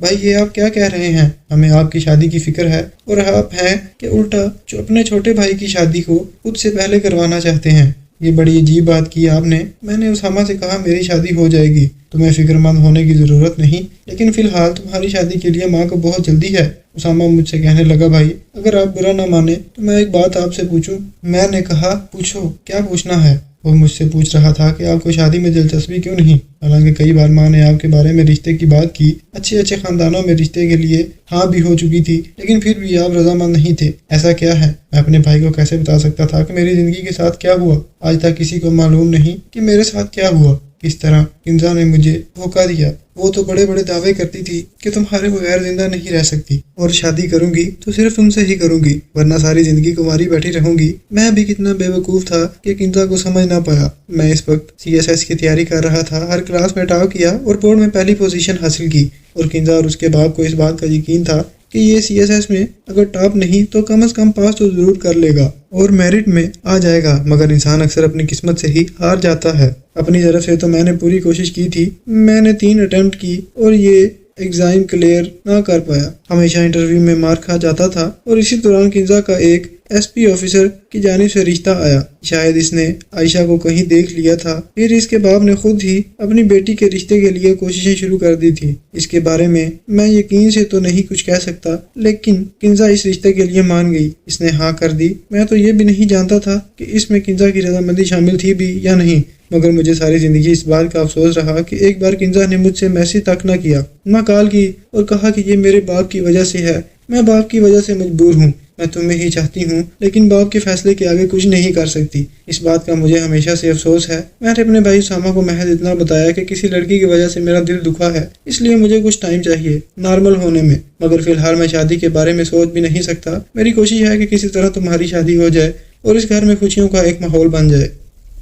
بھائی یہ آپ کیا کہہ رہے ہیں؟ ہمیں آپ کی شادی کی فکر ہے اور آپ ہیں کہ الٹا جو اپنے چھوٹے بھائی کی شادی کو خود سے پہلے کروانا چاہتے ہیں۔ یہ بڑی عجیب بات کی آپ نے۔ میں نے اسامہ سے کہا میری شادی ہو جائے گی، تمہیں فکر مند ہونے کی ضرورت نہیں، لیکن فی الحال تمہاری شادی کے لیے ماں کو بہت جلدی ہے۔ اسامہ مجھ سے کہنے لگا بھائی اگر آپ برا نہ مانے تو میں ایک بات آپ سے پوچھوں؟ میں نے کہا پوچھو، کیا پوچھنا ہے؟ وہ مجھ سے پوچھ رہا تھا کہ آپ کو شادی میں دلچسپی کیوں نہیں، حالانکہ کئی بار ماں نے آپ کے بارے میں رشتے کی بات کی، اچھے خاندانوں میں رشتے کے لیے ہاں بھی ہو چکی تھی، لیکن پھر بھی آپ رضامند نہیں تھے۔ ایسا کیا ہے؟ میں اپنے بھائی کو کیسے بتا سکتا تھا کہ میری زندگی کے ساتھ کیا ہوا؟ آج تک کسی کو معلوم نہیں کہ میرے ساتھ کیا ہوا۔ کس طرح کنزا نے مجھے دھوکہ دیا۔ وہ تو بڑے بڑے دعوے کرتی تھی کہ تمہارے بغیر زندہ نہیں رہ سکتی، اور شادی کروں گی تو صرف تم سے ہی کروں گی، ورنہ ساری زندگی کماری بیٹھی رہوں گی۔ میں بھی کتنا بے وقوف تھا کہ کنزا کو سمجھ نہ پایا۔ میں اس وقت CSS کی تیاری کر رہا تھا، ہر کلاس میں ٹاپ کیا اور بورڈ میں پہلی پوزیشن حاصل کی، اور کنزا اور اس کے باپ کو اس بات کا یقین تھا کہ یہ CSS میں اگر ٹاپ نہیں تو کم از کم پاس تو ضرور کر لے گا اور میرٹ میں آ جائے گا، مگر انسان اکثر اپنی قسمت سے ہی ہار جاتا ہے۔ اپنی طرف سے تو میں نے پوری کوشش کی تھی، میں نے 3 اٹیمپٹ کی اور یہ ایگزام کلیئر نہ کر پایا۔ ہمیشہ انٹرویو میں مار کھا جاتا تھا، اور اسی دوران کنزا کا ایک SP آفیسر کی جانب سے رشتہ آیا۔ شاید اس نے عائشہ کو کہیں دیکھ لیا تھا، پھر اس کے باپ نے خود ہی اپنی بیٹی کے رشتے کے لیے کوششیں شروع کر دی تھی۔ اس کے بارے میں یقین سے تو نہیں کچھ کہہ سکتا، لیکن کنزا اس رشتے کے لیے مان گئی، اس نے ہاں کر دی۔ میں تو یہ بھی نہیں جانتا تھا کہ اس میں کنزا کی رضامندی شامل تھی بھی یا نہیں، مگر مجھے ساری زندگی اس بات کا افسوس رہا کہ ایک بار کنزا نے مجھ سے میسج تک نہ کیا، نہ کال کی، اور کہا کہ یہ میرے باپ کی وجہ سے ہے، میں باپ کی وجہ سے مجبور ہوں، میں تمہیں ہی چاہتی ہوں لیکن باپ کے فیصلے کے آگے کچھ نہیں کر سکتی۔ اس بات کا مجھے ہمیشہ سے افسوس ہے۔ میں نے اپنے بھائی اسامہ کو محض اتنا بتایا کہ کسی لڑکی کی وجہ سے میرا دل دکھا ہے، اس لیے مجھے کچھ ٹائم چاہیے نارمل ہونے میں، مگر فی الحال میں شادی کے بارے میں سوچ بھی نہیں سکتا۔ میری کوشش ہے کہ کسی طرح تمہاری شادی ہو جائے اور اس گھر میں خوشیوں کا ایک ماحول بن جائے۔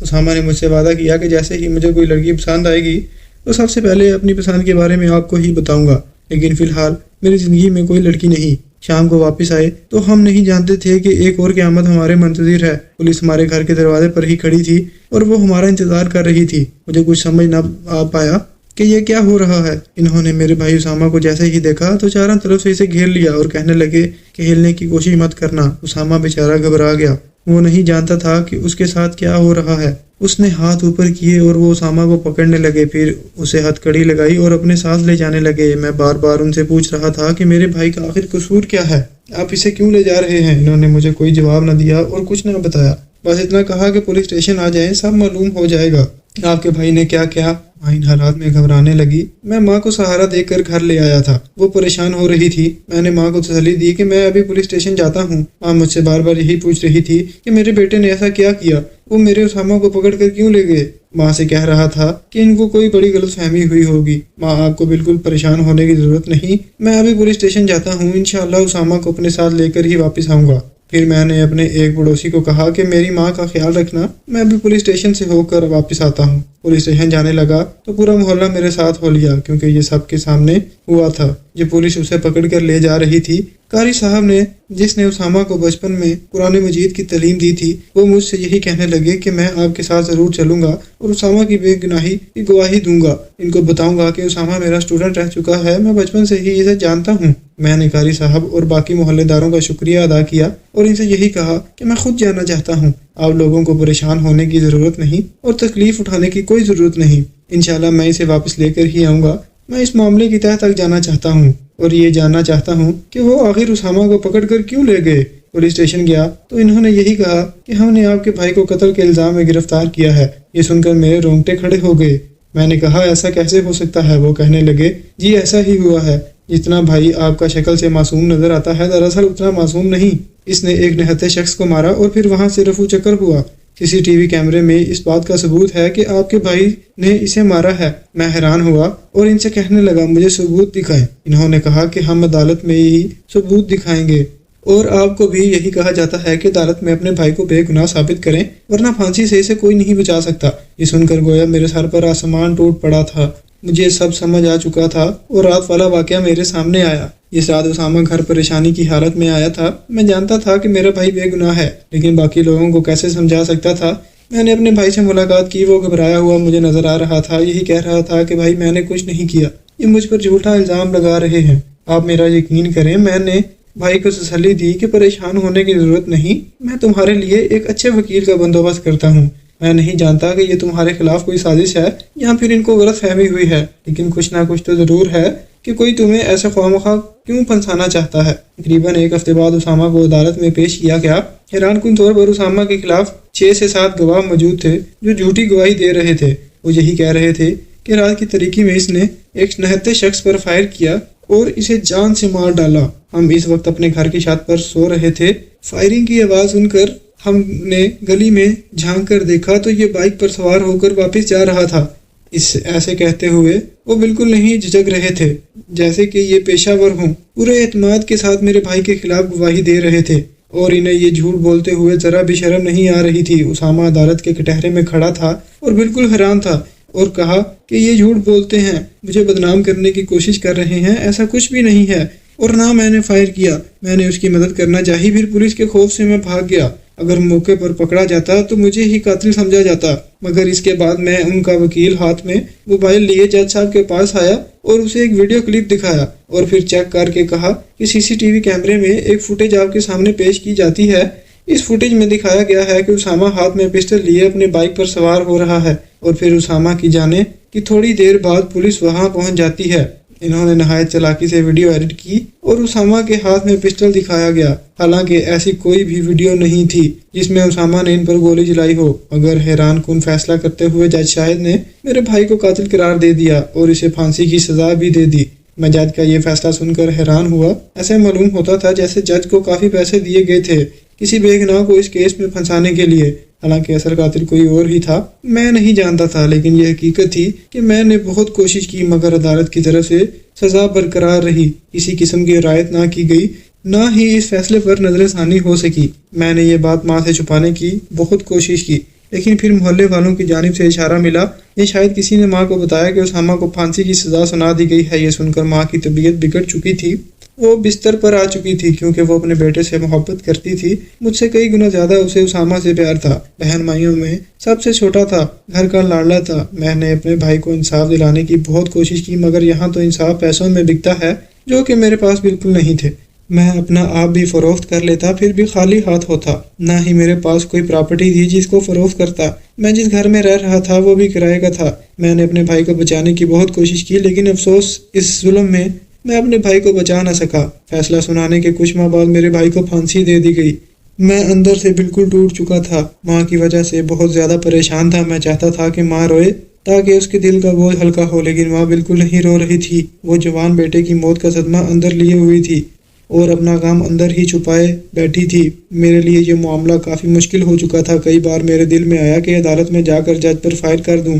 اسامہ نے مجھ سے وعدہ کیا کہ جیسے ہی مجھے کوئی لڑکی پسند آئے گی تو سب سے پہلے اپنی پسند کے بارے میں آپ کو ہی بتاؤں گا، لیکن فی الحال میری زندگی میں کوئی لڑکی نہیں۔ شام کو واپس آئے تو ہم نہیں جانتے تھے کہ ایک اور قیامت ہمارے منتظر ہے۔ پولیس ہمارے گھر کے دروازے پر ہی کھڑی تھی اور وہ ہمارا انتظار کر رہی تھی۔ مجھے کچھ سمجھ نہ آ پایا کہ یہ کیا ہو رہا ہے۔ انہوں نے میرے بھائی اسامہ کو جیسے ہی دیکھا تو چاروں طرف سے اسے گھیر لیا اور کہنے لگے کہ ہلنے کی کوشش مت کرنا۔ اسامہ بیچارہ گھبرا گیا، وہ نہیں جانتا تھا کہ اس کے ساتھ کیا ہو رہا ہے۔ اس نے ہاتھ اوپر کیے اور وہ اسامہ کو پکڑنے لگے، پھر اسے ہتھ کڑی لگائی اور اپنے ساتھ لے جانے لگے۔ میں بار بار ان سے پوچھ رہا تھا کہ میرے بھائی کا آخر قصور کیا ہے، آپ اسے کیوں لے جا رہے ہیں؟ انہوں نے مجھے کوئی جواب نہ دیا اور کچھ نہ بتایا، بس اتنا کہا کہ پولیس اسٹیشن آ جائیں، سب معلوم ہو جائے گا۔ آپ کے بھائی نے کیا کیا؟ ان حالات میں گھبرانے لگی۔ میں ماں کو سہارا دے کر گھر لے آیا تھا، وہ پریشان ہو رہی تھی۔ میں نے ماں کو تسلی دی کہ میں ابھی پولیس اسٹیشن جاتا ہوں۔ ماں مجھ سے بار بار یہی پوچھ رہی تھی کہ میرے بیٹے نے ایسا کیا کیا، وہ میرے اسامہ کو پکڑ کر کیوں لے گئے۔ ماں سے کہہ رہا تھا کہ ان کو کوئی بڑی غلط فہمی ہوئی ہوگی۔ ماں آپ کو بالکل پریشان ہونے کی ضرورت نہیں، میں ابھی پولیس اسٹیشن جاتا ہوں، انشاءاللہ اسامہ کو اپنے ساتھ لے کر ہی واپس آؤں گا۔ پھر میں نے اپنے ایک پڑوسی کو کہا کہ میری ماں کا خیال رکھنا، میں ابھی پولیس اسٹیشن سے ہو کر واپس آتا ہوں۔ پولیس اسٹیشن جانے لگا تو پورا محلہ میرے ساتھ ہو لیا، کیونکہ یہ سب کے سامنے ہوا تھا۔ جو پولیس اسے پکڑ کر لے جا رہی تھی، قاری صاحب نے جس نے اسامہ کو بچپن میں قرآن مجید کی تعلیم دی تھی، وہ مجھ سے یہی کہنے لگے کہ میں آپ کے ساتھ ضرور چلوں گا اور اسامہ کی بے گناہی کی گواہی دوں گا۔ ان کو بتاؤں گا کہ اسامہ میرا اسٹوڈنٹ رہ چکا ہے، میں بچپن سے ہی اسے جانتا ہوں۔ میں نے قاری صاحب اور باقی محلے داروں کا شکریہ ادا کیا اور ان سے یہی کہا کہ میں خود جانا چاہتا ہوں، آپ لوگوں کو پریشان ہونے کی ضرورت نہیں اور تکلیف اٹھانے کی کوئی ضرورت نہیں۔ انشاءاللہ میں اسے واپس لے کر ہی آؤں گا۔ میں اس معاملے کی تہہ تک جانا چاہتا ہوں اور یہ جاننا چاہتا ہوں کہ وہ آخر اسامہ کو پکڑ کر کیوں لے گئے۔ پولیس اسٹیشن گیا تو انہوں نے یہی کہا کہ ہم نے آپ کے بھائی کو قتل کے الزام میں گرفتار کیا ہے۔ یہ سن کر میرے رونگٹے کھڑے ہو گئے۔ میں نے کہا ایسا کیسے ہو سکتا ہے؟ وہ کہنے لگے جی ایسا ہی ہوا ہے، جتنا بھائی آپ کا شکل سے معصوم نظر آتا ہے دراصل اتنا معصوم نہیں۔ اس نے ایک نہتے شخص کو مارا اور پھر وہاں سے رفو چکر ہوا۔ CCTV کیمرے میں اس بات کا ثبوت ہے کہ آپ کے بھائی نے اسے مارا ہے۔ میں حیران ہوا اور ان سے کہنے لگا مجھے ثبوت دکھائیں۔ انہوں نے کہا کہ ہم عدالت میں ہی ثبوت دکھائیں گے، اور آپ کو بھی یہی کہا جاتا ہے کہ عدالت میں اپنے بھائی کو بے گناہ ثابت کریں، ورنہ پھانسی سے اسے کوئی نہیں بچا سکتا۔ یہ سن کر گویا میرے سر پر آسمان ٹوٹ پڑا تھا۔ مجھے سب سمجھ آ چکا تھا اور رات والا واقعہ میرے سامنے آیا۔ اس رات اسامہ گھر پریشانی کی حالت میں آیا تھا۔ میں جانتا تھا کہ میرا بھائی بے گناہ ہے، لیکن باقی لوگوں کو کیسے سمجھا سکتا تھا؟ میں نے اپنے بھائی سے ملاقات کی، وہ گھبرایا ہوا مجھے نظر آ رہا تھا، یہی کہہ رہا تھا کہ بھائی میں نے کچھ نہیں کیا، یہ مجھ پر جھوٹا الزام لگا رہے ہیں۔ آپ میرا یقین کریں، میں نے بھائی کو تسلی دی کہ پریشان ہونے کی ضرورت نہیں، میں تمہارے لیے ایک اچھے وکیل کا بندوبست کرتا ہوں۔ میں نہیں جانتا کہ یہ تمہارے خلاف کوئی سازش ہے یا پھر ان کو غلط فہمی ہوئی ہے، لیکن کچھ نہ کچھ تو ضرور ہے کہ کوئی تمہیں ایسے خواہ کیوں پھنسانا چاہتا ہے۔ تقریباً ایک ہفتے بعد اسامہ کو عدالت میں پیش کیا گیا۔ حیران کن طور پر اسامہ کے خلاف 6 سے 7 گواہ موجود تھے جو جھوٹی گواہی دے رہے تھے۔ وہ یہی کہہ رہے تھے کہ رات کی تاریکی میں اس نے ایک نہتے شخص پر فائر کیا اور اسے جان سے مار ڈالا۔ ہم اس وقت اپنے گھر کی چھت پر سو رہے تھے۔ فائرنگ کی آواز سن کر ہم نے گلی میں جھانک کر دیکھا تو یہ بائک پر سوار ہو کر واپس جا رہا تھا۔ ایسے کہتے ہوئے وہ بالکل نہیں جھجک رہے تھے جیسے کہ یہ پیشہ ور ہوں۔ پورے اعتماد کے ساتھ میرے بھائی کے خلاف گواہی دے رہے تھے اور انہیں یہ جھوٹ بولتے ہوئے ذرا بھی شرم نہیں آ رہی تھی۔ اسامہ عدالت کے کٹہرے میں کھڑا تھا اور بالکل حیران تھا اور کہا کہ یہ جھوٹ بولتے ہیں، مجھے بدنام کرنے کی کوشش کر رہے ہیں، ایسا کچھ بھی نہیں ہے اور نہ میں نے فائر کیا۔ میں نے اس کی مدد کرنا چاہی، پھر پولیس کے خوف سے میں بھاگ گیا۔ اگر موقع پر پکڑا جاتا تو مجھے ہی قاتل سمجھا جاتا، مگر اس کے بعد میں ان کا وکیل ہاتھ میں موبائل لیے جج صاحب کے پاس آیا اور اسے ایک ویڈیو کلپ دکھایا اور پھر چیک کر کے کہا کہ CCTV کیمرے میں ایک فوٹیج آپ کے سامنے پیش کی جاتی ہے۔ اس فوٹیج میں دکھایا گیا ہے کہ اسامہ ہاتھ میں پسٹل لیے اپنے بائک پر سوار ہو رہا ہے اور پھر اسامہ کی جانے کہ تھوڑی دیر بعد پولیس وہاں پہنچ جاتی ہے۔ انہوں نے نہایت چالاکی سے ویڈیو ایڈٹ کی اور اسامہ کے ہاتھ میں پسٹل دکھایا گیا، حالانکہ ایسی کوئی بھی ویڈیو نہیں تھی جس میں اسامہ نے ان پر گولی چلائی ہو۔ مگر حیران کن فیصلہ کرتے ہوئے جج شاہد نے میرے بھائی کو قاتل قرار دے دیا اور اسے پھانسی کی سزا بھی دے دی۔ میں جج کا یہ فیصلہ سن کر حیران ہوا۔ ایسے معلوم ہوتا تھا جیسے جج کو کافی پیسے دیے گئے تھے کسی بے گناہ کو اس کیس میں پھنسانے کے لیے، حالانکہ اصل قاتل کوئی اور ہی تھا۔ میں نہیں جانتا تھا، لیکن یہ حقیقت تھی کہ میں نے بہت کوشش کی مگر عدالت کی طرف سے سزا برقرار رہی، کسی قسم کی رعایت نہ کی گئی، نہ ہی اس فیصلے پر نظر ثانی ہو سکی۔ میں نے یہ بات ماں سے چھپانے کی بہت کوشش کی، لیکن پھر محلے والوں کی جانب سے اشارہ ملا یا شاید کسی نے ماں کو بتایا کہ اسامہ کو پھانسی کی سزا سنا دی گئی ہے۔ یہ سن کر ماں کی طبیعت بگڑ چکی تھی، وہ بستر پر آ چکی تھی کیونکہ وہ اپنے بیٹے سے محبت کرتی تھی۔ مجھ سے کئی گنا زیادہ اسے اسامہ سے پیار تھا۔ بہن مائیوں میں سب سے چھوٹا تھا، گھر کا لاڈلا تھا۔ میں نے اپنے بھائی کو انصاف دلانے کی بہت کوشش کی، مگر یہاں تو انصاف پیسوں میں بکتا ہے جو کہ میرے پاس بالکل نہیں تھے۔ میں اپنا آپ بھی فروخت کر لیتا پھر بھی خالی ہاتھ ہوتا، نہ ہی میرے پاس کوئی پراپرٹی تھی جس کو فروخت کرتا۔ میں جس گھر میں رہ رہا تھا وہ بھی کرائے کا تھا۔ میں نے اپنے بھائی کو بچانے کی بہت کوشش کی، لیکن افسوس اس ظلم میں اپنے بھائی کو بچا نہ سکا۔ فیصلہ سنانے کے کچھ ماہ بعد میرے بھائی کو پھانسی دے دی گئی۔ میں اندر سے بالکل ٹوٹ چکا تھا، ماں کی وجہ سے بہت زیادہ پریشان تھا۔ میں چاہتا تھا کہ ماں روئے تاکہ اس کے دل کا بوجھ ہلکا ہو، لیکن ماں بالکل نہیں رو رہی تھی۔ وہ جوان بیٹے کی موت کا صدمہ اندر لیے ہوئی تھی اور اپنا غم اندر ہی چھپائے بیٹھی تھی۔ میرے لیے یہ معاملہ کافی مشکل ہو چکا تھا۔ کئی بار میرے دل میں آیا کہ عدالت میں جا کر جج پر فائر کر دوں،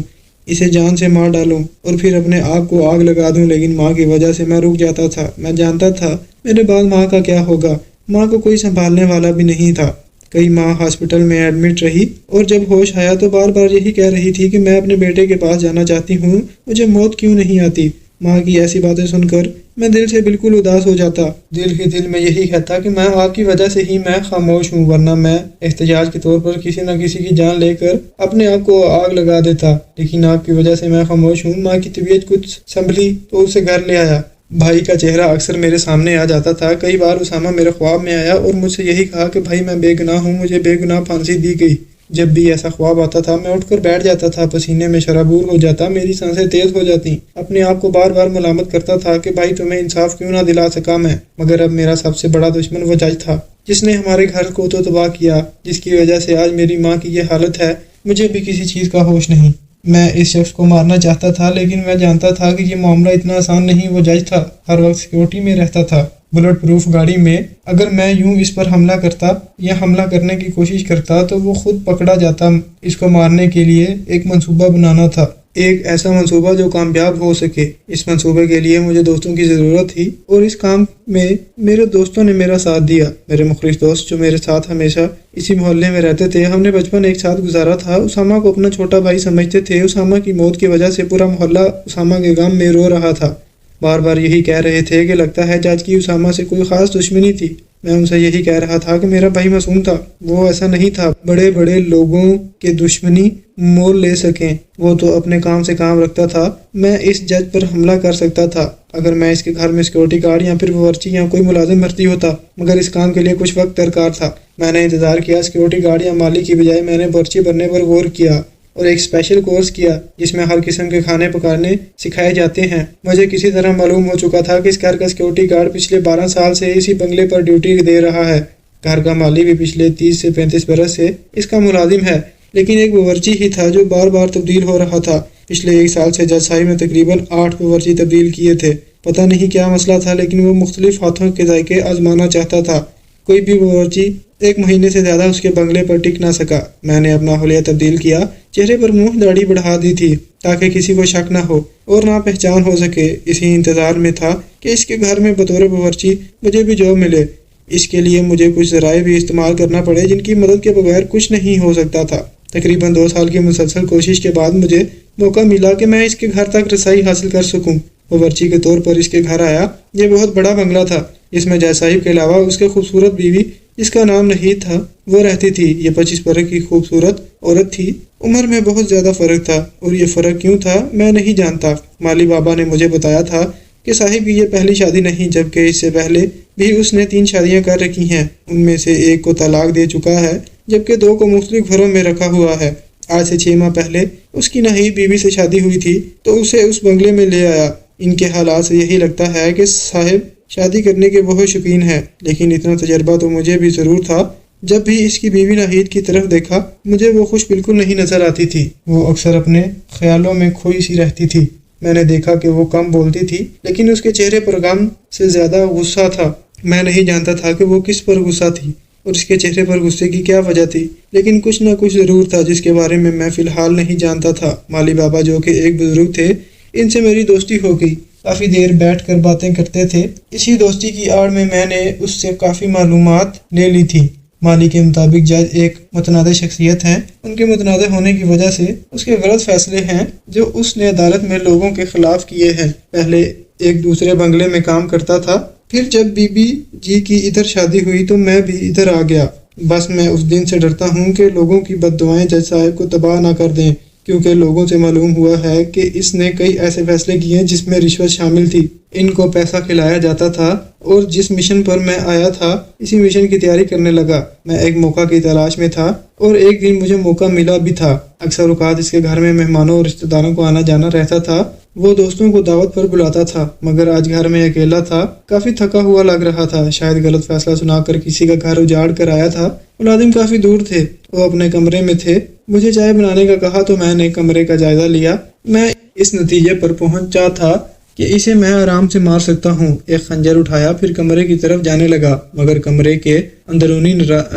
اسے جان سے مار ڈالوں اور پھر اپنے آپ کو آگ لگا دوں، لیکن ماں کی وجہ سے میں رک جاتا تھا۔ میں جانتا تھا میرے بعد ماں کا کیا ہوگا۔ ماں کو کوئی سنبھالنے والا بھی نہیں تھا۔ کئی ماہ ہاسپٹل میں ایڈمٹ رہی اور جب ہوش آیا تو بار بار یہی کہہ رہی تھی کہ میں اپنے بیٹے کے پاس جانا چاہتی ہوں، مجھے موت کیوں نہیں آتی۔ ماں کی ایسی باتیں سن کر میں دل سے بالکل اداس ہو جاتا۔ دل ہی دل میں یہی کہتا کہ میں آپ کی وجہ سے ہی میں خاموش ہوں، ورنہ میں احتجاج کے طور پر کسی نہ کسی کی جان لے کر اپنے آپ کو آگ لگا دیتا، لیکن آپ کی وجہ سے میں خاموش ہوں۔ ماں کی طبیعت کچھ سنبھلی تو اسے گھر لے آیا۔ بھائی کا چہرہ اکثر میرے سامنے آ جاتا تھا۔ کئی بار اسامہ میرے خواب میں آیا اور مجھ سے یہی کہا کہ بھائی میں بے گناہ ہوں، مجھے بے گناہ پھانسی دی گئی۔ جب بھی ایسا خواب آتا تھا میں اٹھ کر بیٹھ جاتا تھا، پسینے میں شرابور ہو جاتا، میری سانسیں تیز ہو جاتی۔ اپنے آپ کو بار بار ملامت کرتا تھا کہ بھائی تمہیں انصاف کیوں نہ دلا سکا میں، مگر اب میرا سب سے بڑا دشمن وہ جج تھا جس نے ہمارے گھر کو تو تباہ کیا، جس کی وجہ سے آج میری ماں کی یہ حالت ہے۔ مجھے بھی کسی چیز کا ہوش نہیں۔ میں اس شخص کو مارنا چاہتا تھا، لیکن میں جانتا تھا کہ یہ معاملہ اتنا آسان نہیں۔ وہ جج تھا، ہر وقت سیکورٹی میں رہتا تھا، بلٹ پروف گاڑی میں۔ اگر میں یوں اس پر حملہ کرتا یا حملہ کرنے کی کوشش کرتا تو وہ خود پکڑا جاتا۔ اس کو مارنے کے لیے ایک منصوبہ بنانا تھا، ایک ایسا منصوبہ جو کامیاب ہو سکے۔ اس منصوبے کے لیے مجھے دوستوں کی ضرورت تھی اور اس کام میں میرے دوستوں نے میرا ساتھ دیا۔ میرے مخلص دوست جو میرے ساتھ ہمیشہ اسی محلے میں رہتے تھے، ہم نے بچپن ایک ساتھ گزارا تھا۔ اسامہ کو اپنا چھوٹا بھائی سمجھتے تھے۔ اسامہ کی موت کی وجہ سے پورا محلہ اسامہ کے غم میں رو رہا تھا۔ بار بار یہی کہہ رہے تھے کہ لگتا ہے جج کی اسامہ سے کوئی خاص دشمنی تھی۔ میں ان سے یہی کہہ رہا تھا کہ میرا بھائی معصوم تھا، وہ ایسا نہیں تھا بڑے بڑے لوگوں کے دشمنی مول لے سکیں، وہ تو اپنے کام سے کام رکھتا تھا۔ میں اس جج پر حملہ کر سکتا تھا اگر میں اس کے گھر میں سیکورٹی گارڈ یا پھر باورچی یا کوئی ملازم بھرتی ہوتا، مگر اس کام کے لیے کچھ وقت درکار تھا۔ میں نے انتظار کیا، سیکورٹی گارڈ یا مالی کی بجائے میں نے باورچی بننے پر غور کیا اور ایک اسپیشل کورس کیا جس میں ہر قسم کے کھانے پکانے سکھائے جاتے ہیں۔ مجھے کسی طرح معلوم ہو چکا تھا کہ اس گھر کا سیکورٹی گارڈ پچھلے 12 سال سے اسی بنگلے پر ڈیوٹی دے رہا ہے۔ گھر کا مالی بھی پچھلے 30 سے 35 برس سے اس کا ملازم ہے، لیکن ایک باورچی ہی تھا جو بار بار تبدیل ہو رہا تھا۔ پچھلے 1 سال سے جج صاحب نے تقریباً 8 باورچی تبدیل کیے تھے۔ پتہ نہیں کیا مسئلہ تھا، لیکن وہ مختلف ہاتھوں کے ذائقے آزمانا چاہتا تھا۔ کوئی بھی باورچی 1 مہینے سے زیادہ اس کے بنگلے پر ٹک نہ سکا۔ میں نے اپنا حلیہ تبدیل کیا، چہرے پر منہ داڑھی بڑھا دی تھی تاکہ کسی کو شک نہ ہو اور نہ پہچان ہو سکے۔ اسی انتظار میں تھا کہ اس کے گھر میں بطور باورچی مجھے بھی جاب ملے۔ اس کے لیے مجھے کچھ ذرائع بھی استعمال کرنا پڑے جن کی مدد کے بغیر کچھ نہیں ہو سکتا تھا۔ تقریباً 2 سال کی مسلسل کوشش کے بعد مجھے موقع ملا کہ میں اس کے گھر تک رسائی حاصل کر سکوں۔ باورچی کے طور پر اس کے گھر آیا۔ یہ بہت بڑا بنگلہ تھا جس میں جج صاحب کے علاوہ اس کے خوبصورت بیوی جس کا نام نہید تھا وہ رہتی تھی۔ یہ 25 برس کی خوبصورت عورت تھی۔ عمر میں بہت زیادہ فرق تھا اور یہ فرق کیوں تھا میں نہیں جانتا۔ مالی بابا نے مجھے بتایا تھا کہ صاحب کی یہ پہلی شادی نہیں، جبکہ اس سے پہلے بھی اس نے 3 شادیاں کر رکھی ہیں۔ ان میں سے ایک کو طلاق دے چکا ہے جبکہ 2 کو مختلف گھروں میں رکھا ہوا ہے۔ آج سے 6 ماہ پہلے اس کی نہید بیوی سے شادی ہوئی تھی تو اسے اس بنگلے میں لے آیا۔ ان کے حالات سے یہی لگتا ہے کہ صاحب شادی کرنے کے بہت شوقین ہے، لیکن اتنا تجربہ تو مجھے بھی ضرور تھا۔ جب بھی اس کی بیوی نہید کی طرف دیکھا مجھے وہ خوش بالکل نہیں نظر آتی تھی۔ وہ اکثر اپنے خیالوں میں کھوئی سی رہتی تھی۔ میں نے دیکھا کہ وہ کم بولتی تھی لیکن اس کے چہرے پر غم سے زیادہ غصہ تھا۔ میں نہیں جانتا تھا کہ وہ کس پر غصہ تھی اور اس کے چہرے پر غصے کی کیا وجہ تھی، لیکن کچھ نہ کچھ ضرور تھا جس کے بارے میں فی الحال نہیں جانتا تھا۔ مالی بابا جو کہ ایک بزرگ تھے، ان سے میری دوستی ہو گئی۔ کافی دیر بیٹھ کر باتیں کرتے تھے۔ اسی دوستی کی آڑ میں نے اس سے کافی معلومات لے لی تھی۔ مالی کے مطابق جج ایک متنازع شخصیت ہیں۔ ان کے متنازع ہونے کی وجہ سے اس کے غلط فیصلے ہیں جو اس نے عدالت میں لوگوں کے خلاف کیے ہیں۔ پہلے ایک دوسرے بنگلے میں کام کرتا تھا، پھر جب بی بی جی کی ادھر شادی ہوئی تو میں بھی ادھر آ گیا۔ بس میں اس دن سے ڈرتا ہوں کہ لوگوں کی بد دعائیں جج صاحب کو تباہ نہ کر دیں، کیونکہ لوگوں سے معلوم ہوا ہے کہ اس نے کئی ایسے فیصلے کیے جس میں رشوت شامل تھی۔ ان کو پیسہ کھلایا جاتا تھا اور جس مشن پر میں آیا تھا اسی مشن کی تیاری کرنے لگا۔ میں ایک موقع کی تلاش میں تھا اور ایک دن مجھے موقع ملا بھی تھا۔ اکثر اوقات اس کے گھر میں مہمانوں اور رشتہ داروں کو آنا جانا رہتا تھا۔ وہ دوستوں کو دعوت پر بلاتا تھا، مگر آج گھر میں اکیلا تھا۔ کافی تھکا ہوا لگ رہا تھا، شاید غلط فیصلہ سنا کر کسی کا گھر اجاڑ کر آیا تھا۔ ملازم کافی دور تھے، وہ اپنے کمرے میں تھے۔ مجھے چائے بنانے کا کہا تو میں نے کمرے کا جائزہ لیا۔ میں اس نتیجے پر پہنچا تھا کہ اسے میں آرام سے مار سکتا ہوں۔ ایک خنجر اٹھایا، پھر کمرے کی طرف جانے لگا، مگر کمرے کے اندرونی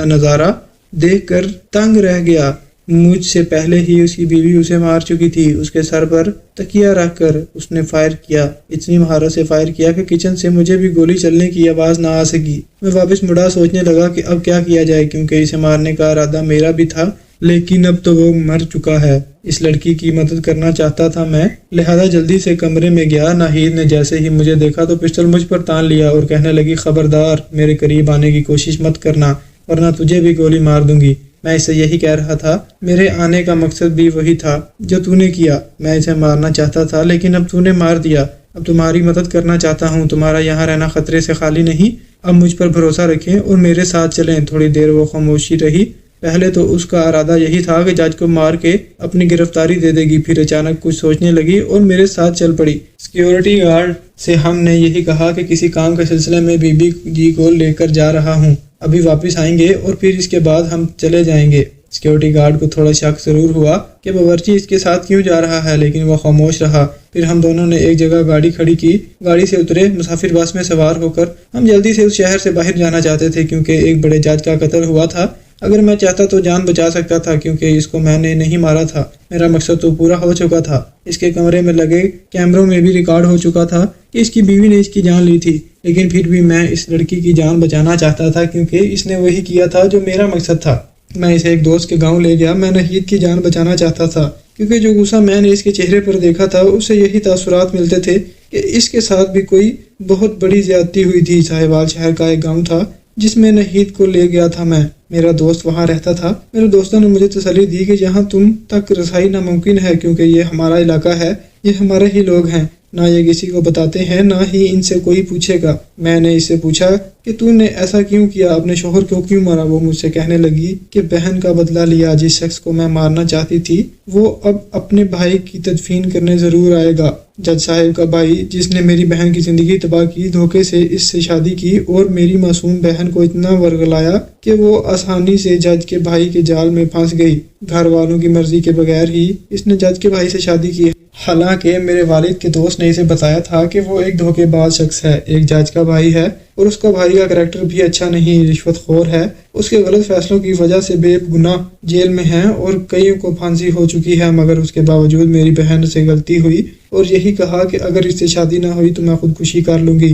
نظارہ دیکھ کر تنگ رہ گیا۔ مجھ سے پہلے ہی اس کی بیوی اسے مار چکی تھی۔ اس کے سر پر تکیہ رکھ کر اس نے فائر کیا، اتنی مہارت سے فائر کیا کہ کچن سے مجھے بھی گولی چلنے کی آواز نہ آ سکی۔ میں واپس مڑا، سوچنے لگا کہ اب کیا کیا جائے، کیونکہ اسے مارنے کا ارادہ میرا بھی تھا، لیکن اب تو وہ مر چکا ہے۔ اس لڑکی کی مدد کرنا چاہتا تھا میں، لہذا جلدی سے کمرے میں گیا۔ ناہید نے جیسے ہی مجھے دیکھا تو پسٹل مجھ پر تان لیا اور کہنے لگی، خبردار میرے قریب آنے کی کوشش مت کرنا ورنہ تجھے بھی گولی مار دوں گی۔ میں اسے یہی کہہ رہا تھا، میرے آنے کا مقصد بھی وہی تھا جو تو نے کیا۔ میں اسے مارنا چاہتا تھا لیکن اب تو نے مار دیا۔ اب تمہاری مدد کرنا چاہتا ہوں، تمہارا یہاں رہنا خطرے سے خالی نہیں۔ اب مجھ پر بھروسہ رکھیں اور میرے ساتھ چلیں۔ تھوڑی دیر وہ خاموشی رہی۔ پہلے تو اس کا ارادہ یہی تھا کہ جج کو مار کے اپنی گرفتاری دے دے گی، پھر اچانک کچھ سوچنے لگی اور میرے ساتھ چل پڑی۔ سیکیورٹی گارڈ سے ہم نے یہی کہا کہ کسی کام کے سلسلے میں بی بی جی کو لے کر جا رہا ہوں، ابھی واپس آئیں گے اور پھر اس کے بعد ہم چلے جائیں گے۔ سیکیورٹی گارڈ کو تھوڑا شک ضرور ہوا کہ باورچی اس کے ساتھ کیوں جا رہا ہے، لیکن وہ خاموش رہا۔ پھر ہم دونوں نے ایک جگہ گاڑی کھڑی کی، گاڑی سے اترے، مسافر بس میں سوار ہو کر ہم جلدی سے اس شہر سے باہر جانا چاہتے تھے، کیونکہ ایک بڑے جج کا قتل ہوا تھا۔ اگر میں چاہتا تو جان بچا سکتا تھا، کیونکہ اس کو میں نے نہیں مارا تھا۔ میرا مقصد تو پورا ہو چکا تھا۔ اس کے کمرے میں لگے کیمروں میں بھی ریکارڈ ہو چکا تھا کہ اس کی بیوی نے اس کی جان لی تھی، لیکن پھر بھی میں اس لڑکی کی جان بچانا چاہتا تھا، کیونکہ اس نے وہی کیا تھا جو میرا مقصد تھا۔ میں اسے ایک دوست کے گاؤں لے گیا۔ میں نہید کی جان بچانا چاہتا تھا، کیونکہ جو غصہ میں نے اس کے چہرے پر دیکھا تھا اس سے یہی تاثرات ملتے تھے کہ اس کے ساتھ بھی کوئی بہت بڑی زیادتی ہوئی تھی۔ ساہیوال شہر کا ایک گاؤں تھا جس میں نہید کو لے گیا تھا میں۔ میرا دوست وہاں رہتا تھا۔ میرے دوستوں نے مجھے تسلی دی کہ یہاں تم تک رسائی ناممکن ہے کیونکہ یہ ہمارا علاقہ ہے، یہ ہمارے ہی لوگ ہیں، نہ یہ کسی کو بتاتے ہیں نہ ہی ان سے کوئی پوچھے گا۔ میں نے اس سے پوچھا کہ تو نے ایسا کیوں کیا، اپنے شوہر کو کیوں مارا؟ وہ مجھ سے کہنے لگی کہ بہن کا بدلہ لیا، جس شخص کو میں مارنا چاہتی تھی وہ اب اپنے بھائی کی تدفین کرنے ضرور آئے گا۔ جج صاحب کا بھائی جس نے میری بہن کی زندگی تباہ کی، دھوکے سے اس سے شادی کی اور میری معصوم بہن کو اتنا ورغلایا کہ وہ آسانی سے جج کے بھائی کے جال میں پھنس گئی۔ گھر والوں کی مرضی کے بغیر ہی اس نے جج کے بھائی سے شادی کی ہے، حالانکہ میرے والد کے دوست نے اسے بتایا تھا کہ وہ ایک دھوکے باز شخص ہے، ایک جج کا بھائی ہے اور اس کا بھائی کا کریکٹر بھی اچھا نہیں، رشوت خور ہے، اس کے غلط فیصلوں کی وجہ سے بے گناہ جیل میں ہیں اور کئیوں کو پھانسی ہو چکی ہے، مگر اس کے باوجود میری بہن سے غلطی ہوئی اور یہی کہا کہ اگر اس سے شادی نہ ہوئی تو میں خودکشی کر لوں گی۔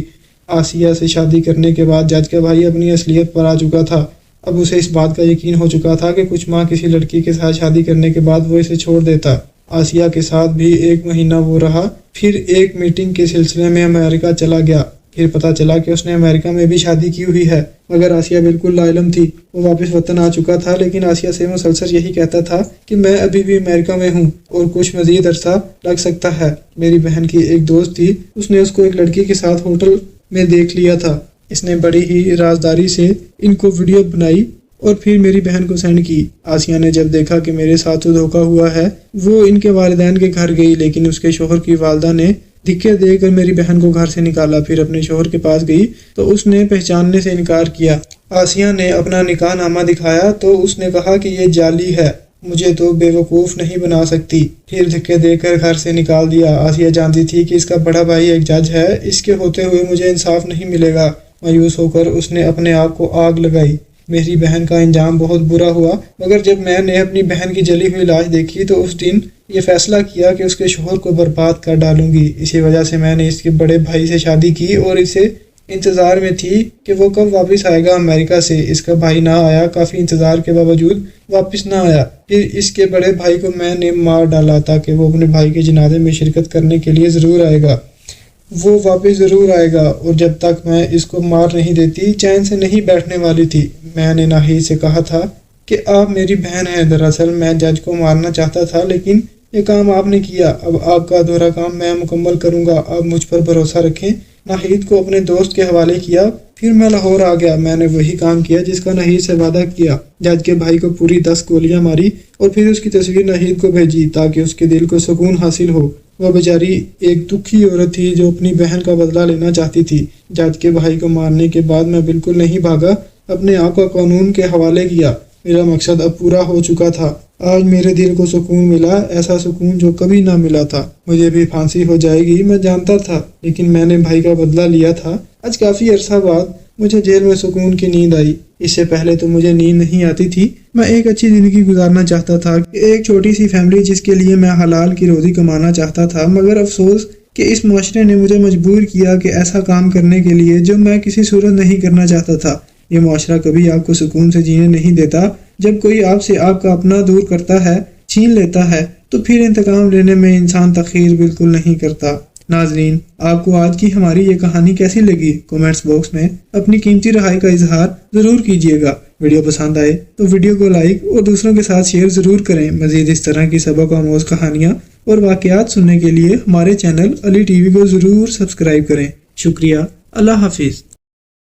آسیہ سے شادی کرنے کے بعد جج کا بھائی اپنی اصلیت پر آ چکا تھا۔ اب اسے اس بات کا یقین ہو چکا تھا کہ کچھ ماہ کسی لڑکی کے ساتھ شادی کرنے کے بعد وہ اسے چھوڑ دیتا۔ آسیہ کے ساتھ بھی 1 مہینہ وہ رہا، پھر ایک میٹنگ کے سلسلے میں امریکہ چلا گیا، پھر پتہ چلا کہ اس نے امریکہ میں بھی شادی کی ہوئی ہے، مگر آسیہ بالکل لا علم تھی۔ وہ واپس وطن آ چکا تھا، لیکن آسیہ سے مسلسل یہی کہتا تھا کہ میں ابھی بھی امریکہ میں ہوں اور کچھ مزید عرصہ لگ سکتا ہے۔ میری بہن کی ایک دوست تھی، اس نے اس کو ایک لڑکی کے ساتھ ہوٹل میں دیکھ لیا تھا۔ اس نے بڑی ہی رازداری سے ان کو ویڈیو بنائی اور پھر میری بہن کو سینڈ کی۔ آسیہ نے جب دیکھا کہ میرے ساتھ تو دھوکا ہوا ہے، وہ ان کے والدین کے گھر گئی، لیکن اس کے شوہر کی والدہ نے دھکے دے کر میری بہن کو گھر سے نکالا۔ پھر اپنے شوہر کے پاس گئی تو اس نے پہچاننے سے انکار کیا۔ آسیہ نے اپنا نکاح نامہ دکھایا تو اس نے کہا کہ یہ جعلی ہے، مجھے تو بے وقوف نہیں بنا سکتی، پھر دھکے دے کر گھر سے نکال دیا۔ آسیہ جانتی تھی کہ اس کا بڑا بھائی ایک جج ہے، اس کے ہوتے ہوئے مجھے انصاف نہیں ملے گا۔ مایوس ہو کر اس نے اپنے آپ کو آگ لگائی۔ میری بہن کا انجام بہت برا ہوا، مگر جب میں نے اپنی بہن کی جلی ہوئی لاش دیکھی تو اس دن یہ فیصلہ کیا کہ اس کے شوہر کو برباد کر ڈالوں گی۔ اسی وجہ سے میں نے اس کے بڑے بھائی سے شادی کی اور اسے انتظار میں تھی کہ وہ کب واپس آئے گا امریکہ سے۔ اس کا بھائی نہ آیا، کافی انتظار کے باوجود واپس نہ آیا۔ پھر اس کے بڑے بھائی کو میں نے مار ڈالا تاکہ وہ اپنے بھائی کے جنازے میں شرکت کرنے کے لیے ضرور آئے گا، وہ واپس ضرور آئے گا، اور جب تک میں اس کو مار نہیں دیتی چین سے نہیں بیٹھنے والی تھی۔ میں نے ناہید سے کہا تھا کہ آپ میری بہن ہیں، دراصل میں جج کو مارنا چاہتا تھا لیکن یہ کام آپ نے کیا، اب آپ کا ادھورا کام میں مکمل کروں گا، آپ مجھ پر بھروسہ رکھیں۔ ناہید کو اپنے دوست کے حوالے کیا، پھر میں لاہور آ گیا۔ میں نے وہی کام کیا جس کا ناہید سے وعدہ کیا، جج کے بھائی کو پوری 10 گولیاں ماری اور پھر اس کی تصویر ناہید کو بھیجی تاکہ اس کے دل کو سکون حاصل ہو۔ وہ بیچاری ایک دکھی عورت تھی جو اپنی بہن کا بدلہ لینا چاہتی تھی۔ جج کے بھائی کو مارنے کے بعد میں بالکل نہیں بھاگا، اپنے آپ کو قانون کے حوالے کیا۔ میرا مقصد اب پورا ہو چکا تھا۔ آج میرے دل کو سکون ملا، ایسا سکون جو کبھی نہ ملا تھا۔ مجھے بھی پھانسی ہو جائے گی میں جانتا تھا، لیکن میں نے بھائی کا بدلہ لیا تھا۔ آج کافی عرصہ بعد مجھے جیل میں سکون کی نیند آئی، اس سے پہلے تو مجھے نیند نہیں آتی تھی۔ میں ایک اچھی زندگی گزارنا چاہتا تھا، ایک چھوٹی سی فیملی جس کے لیے میں حلال کی روزی کمانا چاہتا تھا، مگر افسوس کہ اس معاشرے نے مجھے مجبور کیا کہ ایسا کام کرنے کے لیے جو میں کسی صورت نہیں کرنا چاہتا تھا۔ یہ معاشرہ کبھی آپ کو سکون سے جینے نہیں دیتا۔ جب کوئی آپ سے آپ کا اپنا دور کرتا ہے، چھین لیتا ہے، تو پھر انتقام لینے میں انسان تاخیر بالکل نہیں کرتا۔ ناظرین، آپ کو آج کی ہماری یہ کہانی کیسی لگی؟ کومنٹس باکس میں اپنی قیمتی رائے کا اظہار ضرور کیجیے گا۔ ویڈیو پسند آئے تو ویڈیو کو لائک اور دوسروں کے ساتھ شیئر ضرور کریں۔ مزید اس طرح کی سبق آموز کہانیاں اور واقعات سننے کے لیے ہمارے چینل علی ٹی وی کو ضرور سبسکرائب کریں۔ شکریہ، اللہ حافظ۔